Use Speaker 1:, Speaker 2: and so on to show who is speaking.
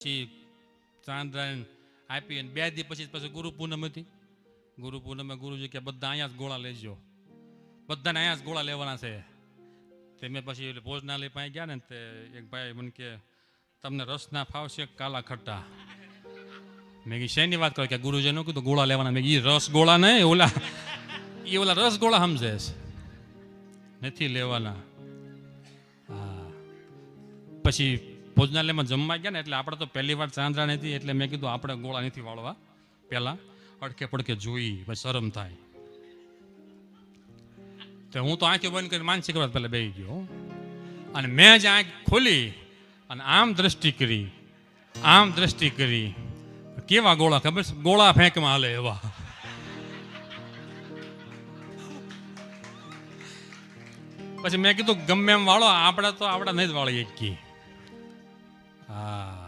Speaker 1: પછી ચાંદ્રાયણ આપી અને 2 દી પછી ગુરુ પૂનમ હતી. ગુરુ પૂનમે ગુરુજી કે બધા અહીંયા જ ગોળા લેજો, બધાને અહીંયા જ ગોળા લેવાના છે. તે મેં પછી ભોજનાલય પાસે ગયા ને તે એક ભાઈ મને કે તમને રસના ફાવશે કાલા ખટ્ટા. મેં કીધું શેની વાત કરો કે ગુરુજી નું કીધું ગોળા લેવાના. મેં કીધું રસ ગોળા નહીં, ઓલા રસ ગોળા સમજે છે, નથી લેવાના. હા પછી ભોજનાલયમાં જમવા ગયા ને એટલે આપણે તો પહેલી વાર ચાંદ્રાણી હતી એટલે મેં કીધું આપણે ગોળા નથી વાળવા, પહેલાં અડકે પડકે જોઈ, પછી શરમ થાય. તો હું તો આંખો બંધ કરીને માનસિક વાત પહેલાં બેસી ગયો અને મેં જ આંખ ખોલી અને આમ દ્રષ્ટિ કરી, આમ દ્રષ્ટિ કરી. કેવા ગોળા ખબર છે? ગોળા ફેંકમાં હાલે એવા. પછી મેં કીધું ગમે એમ વાળો, આપણે તો આપણા નહીં જ વાળીએ કી. હા